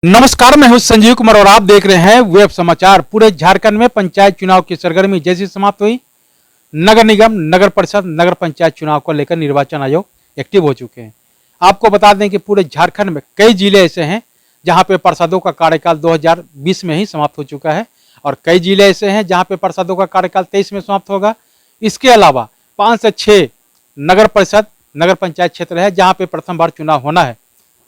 नमस्कार, मैं हूं संजीव कुमार और आप देख रहे हैं वेब समाचार। पूरे झारखंड में पंचायत चुनाव की सरगर्मी जैसी समाप्त हुई, नगर निगम, नगर परिषद, नगर पंचायत चुनाव को लेकर निर्वाचन आयोग एक्टिव हो चुके हैं। आपको बता दें कि पूरे झारखंड में कई जिले ऐसे हैं जहां पे पार्षदों का कार्यकाल 2020 में ही समाप्त हो चुका है और कई जिले ऐसे हैं जहां पे पार्षदों का कार्यकाल 23 में समाप्त होगा। इसके अलावा 5 से 6 नगर परिषद, नगर पंचायत क्षेत्र है जहाँ पे प्रथम बार चुनाव होना है।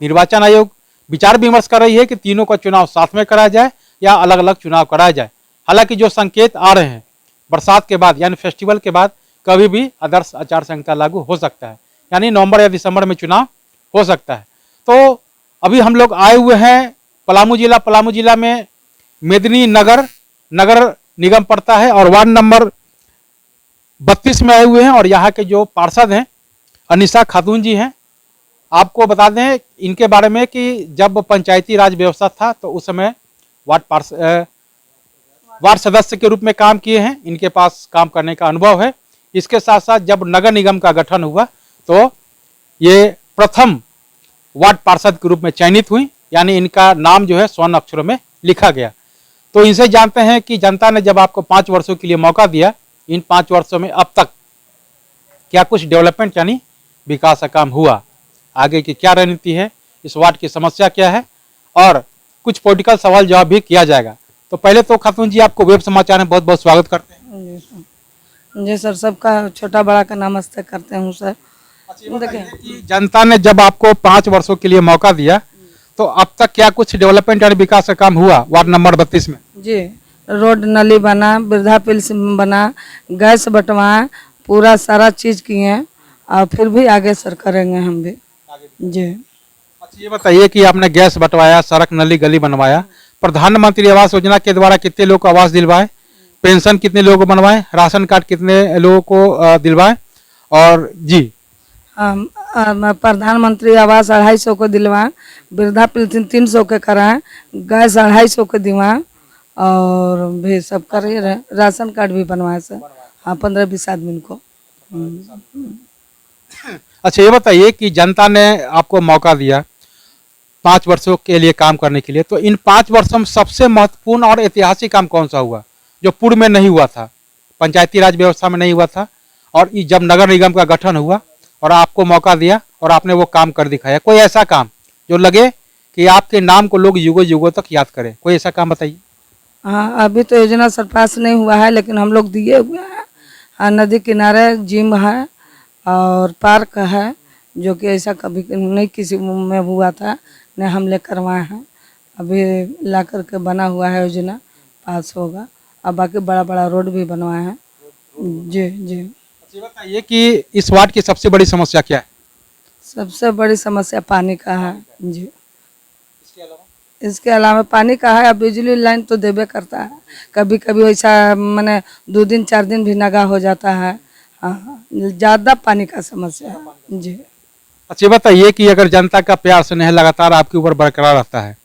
निर्वाचन आयोग विचार विमर्श कर रही है कि तीनों का चुनाव साथ में कराया जाए या अलग अलग चुनाव कराया जाए। हालांकि जो संकेत आ रहे हैं, बरसात के बाद यानी फेस्टिवल के बाद कभी भी आदर्श आचार संहिता लागू हो सकता है, यानी नवंबर या दिसंबर में चुनाव हो सकता है। तो अभी हम लोग आए हुए हैं पलामू जिला में मेदिनी नगर नगर निगम पड़ता है और वार्ड नंबर 32 में आए हुए हैं और यहाँ के जो पार्षद हैं अनिशा खातून जी हैं। आपको बता दें इनके बारे में कि जब पंचायती राज व्यवस्था था तो उस समय वार्ड सदस्य के रूप में काम किए हैं। इनके पास काम करने का अनुभव है। इसके साथ साथ जब नगर निगम का गठन हुआ तो ये प्रथम वार्ड पार्षद के रूप में चयनित हुई, यानी इनका नाम जो है स्वर्ण अक्षरों में लिखा गया। तो इनसे जानते हैं कि जनता ने जब आपको 5 वर्षों के लिए मौका दिया, इन 5 वर्षों में अब तक क्या कुछ डेवलपमेंट यानी विकास का काम हुआ, आगे की क्या रणनीति है, इस वार्ड की समस्या क्या है और कुछ पॉलिटिकल सवाल जवाब भी किया जाएगा। तो पहले तो खातून जी आपको वेब समाचार में बहुत बहुत स्वागत करते हैं। जी सर, सबका छोटा बड़ा का नमस्ते करते हूँ सर। देखिए जनता ने जब आपको 5 वर्षों के लिए मौका दिया तो अब तक क्या कुछ डेवलपमेंट और विकास का काम हुआ वार्ड नंबर 32 में? जी, रोड नाली बना, वृद्धा पेंशन बना, गैस बंटवाए, पूरा सारा चीज किए और फिर भी आगे सर करेंगे हम भी। जी अच्छा, ये बताइए कि आपने गैस बंटवाया, सड़क नली गली बनवाया, प्रधानमंत्री आवास योजना के द्वारा कितने लोगों को आवास दिलवाए, पेंशन कितने लोगों को बनवाए, राशन कार्ड कितने लोगों को दिलवाए? और जी प्रधानमंत्री आवास 250 को दिलवाए, वृद्धा पेंशन 300 के कराए, गैस 250 को दिलवाए और भी सब करे रहे, राशन कार्ड भी बनवाए सर। हाँ, 15-20 आदमी को। अच्छा, ये बताइए कि जनता ने आपको मौका दिया 5 वर्षों के लिए काम करने के लिए, तो इन 5 वर्षों में सबसे महत्वपूर्ण और ऐतिहासिक काम कौन सा हुआ जो पूर्व में नहीं हुआ था, पंचायती राज व्यवस्था में नहीं हुआ था, और जब नगर निगम का गठन हुआ और आपको मौका दिया और आपने वो काम कर दिखाया? कोई ऐसा काम जो लगे कि आपके नाम को लोग युगों युगों तक याद करें, कोई ऐसा काम बताइए। हाँ, अभी तो योजना सर पास नहीं हुआ है लेकिन हम लोग दिए हुए हैं। हाँ, नदी किनारे जिम है और पार्क है, जो कि ऐसा कभी नहीं किसी में हुआ था, ने हम ले करवाए हैं। अभी ला करके बना हुआ है, योजना पास होगा। और बाकी बड़ा बड़ा रोड भी बनवाए हैं। जी जी। बताइए कि इस वार्ड की सबसे बड़ी समस्या क्या है? सबसे बड़ी समस्या पानी का है जी। इसके अलावा पानी का है। अब बिजली लाइन तो देवे करता है, कभी कभी वैसा मैंने 2 दिन 4 दिन भी नगा हो जाता है। हाँ, ज़्यादा पानी का समस्या है जी। अच्छा, बताइए कि अगर जनता का प्यार स्नेह लगातार आपके ऊपर बरकरार रहता है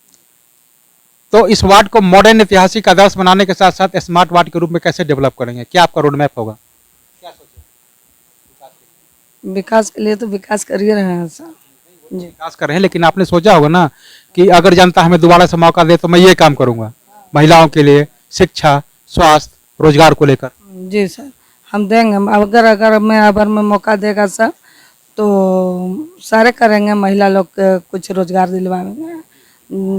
तो इस वार्ड को मॉडर्न ऐतिहासिक आदर्श बनाने के साथ साथ स्मार्ट वार्ड के रूप में कैसे डेवलप करेंगे? क्या आपका रोड मैप होगा? विकास के लिए तो विकास कर ही रहे हैं सर जी। विकास कर रहे हैं, लेकिन आपने सोचा होगा ना कि अगर जनता हमें दोबारा से मौका दे तो मैं ये काम करूंगा महिलाओं के लिए, शिक्षा, स्वास्थ्य, रोजगार को लेकर। जी सर, हम देंगे। अगर मैं मौका देगा सर तो सारे करेंगे। महिला लोग के कुछ रोजगार दिलवाएंगे,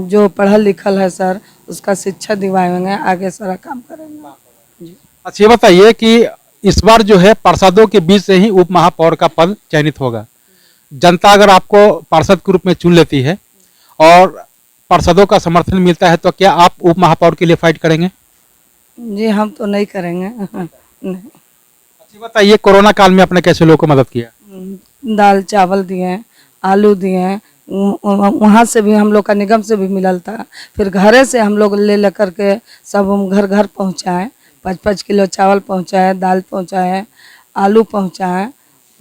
जो पढ़ल लिखल है सर उसका शिक्षा दिलवाएंगे, आगे सारा काम करेंगे जी। अच्छा, ये बताइए कि इस बार जो है पार्षदों के बीच से ही उप महापौर का पद चयनित होगा। जनता अगर आपको पार्षद के रूप में चुन लेती है और पार्षदों का समर्थन मिलता है तो क्या आप उप महापौर के लिए फाइट करेंगे? जी, हम तो नहीं करेंगे नहीं। अच्छा, बताइए कोरोना काल में आपने कैसे लोगों को मदद किया? दाल चावल दिए, आलू दिए, वहाँ से भी हम लोग का निगम से भी मिलल था, फिर घरे से हम लोग ले करके सब घर घर पहुँचाए। 5-5 किलो चावल पहुँचाए, दाल पहुँचाए, आलू पहुँचाए।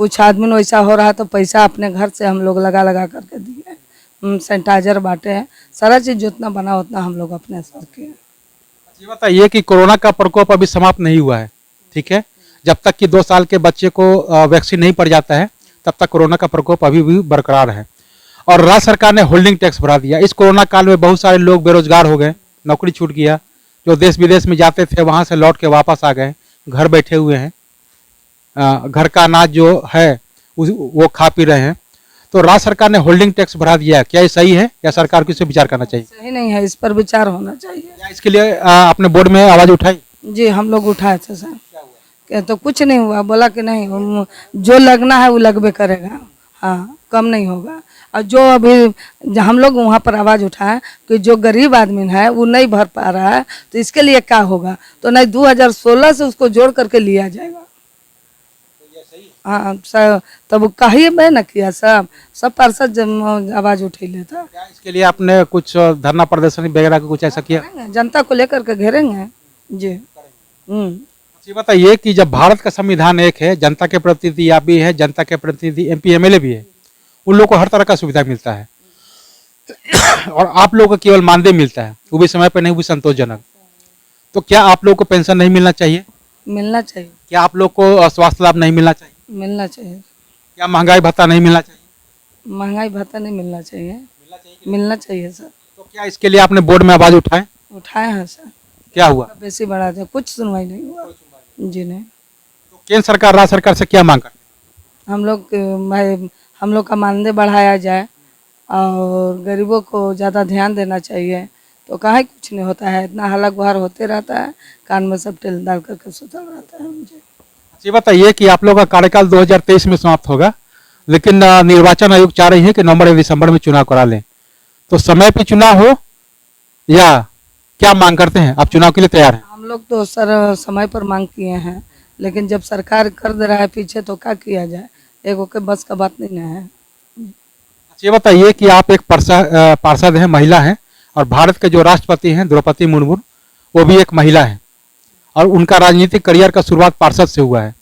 कुछ आदमी वैसा हो रहा तो पैसा अपने घर से हम लोग लगा करके दिए। सैनिटाइजर बांटे हैं, सारा चीज़ जितना बना उतना हम लोग अपने सर किए। ये बताइए कि कोरोना का प्रकोप अभी समाप्त नहीं हुआ है, ठीक है? जब तक कि 2 साल के बच्चे को वैक्सीन नहीं पड़ जाता है तब तक कोरोना का प्रकोप अभी भी बरकरार है और राज्य सरकार ने होल्डिंग टैक्स बढ़ा दिया। इस कोरोना काल में बहुत सारे लोग बेरोजगार हो गए, नौकरी छूट गया। जो देश विदेश में जाते थे वहाँ से लौट के वापस आ गए, घर बैठे हुए हैं। घर का अनाज जो है वो खा पी रहे हैं। तो राज्य सरकार ने होल्डिंग टैक्स बढ़ा दिया, क्या ये सही है या सरकार को इस पर विचार करना चाहिए? सही नहीं है, इस पर विचार होना चाहिए। क्या इसके लिए आपने बोर्ड में आवाज उठाई? जी हम लोग उठाए थे सर। तो कुछ नहीं हुआ, बोला कि नहीं जो लगना है वो लगबे करेगा, हाँ कम नहीं होगा। और जो अभी हम लोग वहाँ पर आवाज़ उठाए कि जो गरीब आदमी है वो नहीं भर पा रहा है, तो इसके लिए क्या होगा? तो नहीं 2016 से उसको जोड़ करके लिया जाएगा। हाँ सर, तब कही मैं न किया, सब पार्षद आवाज़ उठे लेता। क्या इसके लिए आपने कुछ धरना प्रदर्शन वगैरह कुछ ऐसा किया? जनता को लेकर के घेरेंगे जी। ये बताइए कि जब भारत का संविधान एक है, जनता के प्रतिनिधि आप भी है, जनता के प्रतिनिधि MP MLA भी है, उन लोगों को हर तरह का सुविधा मिलता है और आप लोगों को केवल मानदेय मिलता है, वो भी समय पर नहीं, वो भी संतोषजनक। तो क्या आप लोगों को पेंशन नहीं मिलना चाहिए? मिलना चाहिए। क्या आप लोग को स्वास्थ्य लाभ नहीं मिलना चाहिए? मिलना चाहिए। क्या महंगाई भत्ता नहीं मिलना चाहिए? महंगाई भत्ता नहीं मिलना चाहिए, मिलना चाहिए सर। तो क्या इसके लिए आपने बोर्ड में आवाज उठाए? उठाए हैं सर। क्या हुआ? बेसी बढ़ा दिया, कुछ सुनवाई नहीं हुआ जी। नहीं, तो केंद्र सरकार राज्य सरकार से क्या मांग करते हैं? हम लोग का मानदेय बढ़ाया जाए और गरीबों को ज़्यादा ध्यान देना चाहिए। तो काहे कुछ नहीं होता है, इतना हल्ला गुहार होते रहता है, कान में सब तेल डाल करके सुतल रहता है मुझे। ये बताइए कि आप लोग का कार्यकाल 2023 में समाप्त होगा, लेकिन निर्वाचन आयोग चाह रही है कि नवंबर या दिसंबर में चुनाव करा लें। तो समय पे चुनाव हो या क्या मांग करते हैं आप? चुनाव के लिए तैयार हैं? हम लोग तो सर समय पर मांग किए हैं, लेकिन जब सरकार कर दे रहा है पीछे तो क्या किया जाए, एगो के बस का बात नहीं है। ये बताइए कि आप एक पार्षद हैं, महिला हैं, और भारत के जो राष्ट्रपति हैं द्रौपदी मुर्मू, वो भी एक महिला है और उनका राजनीतिक करियर का शुरुआत पार्षद से हुआ है,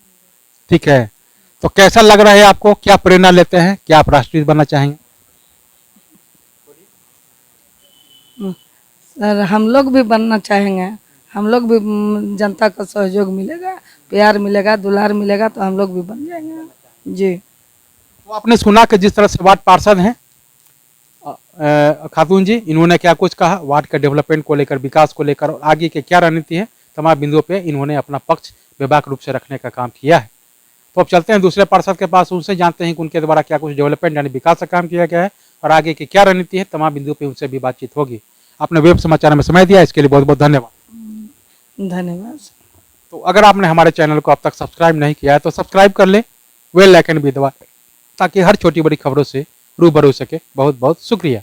ठीक है? तो कैसा लग रहा है आपको? क्या प्रेरणा लेते हैं? क्या आप राष्ट्रपति बनना चाहेंगे? सर हम लोग भी बनना चाहेंगे, हम लोग भी जनता का सहयोग मिलेगा, प्यार मिलेगा, दुलार मिलेगा तो हम लोग भी बन जाएंगे जी। तो आपने सुना कि जिस तरह से वार्ड पार्षद हैं खातून जी, इन्होंने क्या कुछ कहा वार्ड के डेवलपमेंट को लेकर, विकास को लेकर और आगे के क्या रणनीति है, तमाम बिंदुओं पे इन्होंने अपना पक्ष व्यापक रूप से रखने का काम किया है। तो अब चलते हैं दूसरे पार्षद के पास, उनसे जानते हैं कि उनके द्वारा क्या कुछ डेवलपमेंट यानी विकास का काम किया गया है और आगे की क्या रणनीति है, तमाम बिंदुओं पे उनसे भी बातचीत होगी। आपने वेब समाचार में समय दिया, इसके लिए बहुत बहुत धन्यवाद। धन्यवाद। तो अगर आपने हमारे चैनल को अब तक सब्सक्राइब नहीं किया है तो सब्सक्राइब कर ले, बेल आइकन भी दबाएं ताकि हर छोटी बड़ी खबरों से रूबरू हो सके। बहुत बहुत शुक्रिया।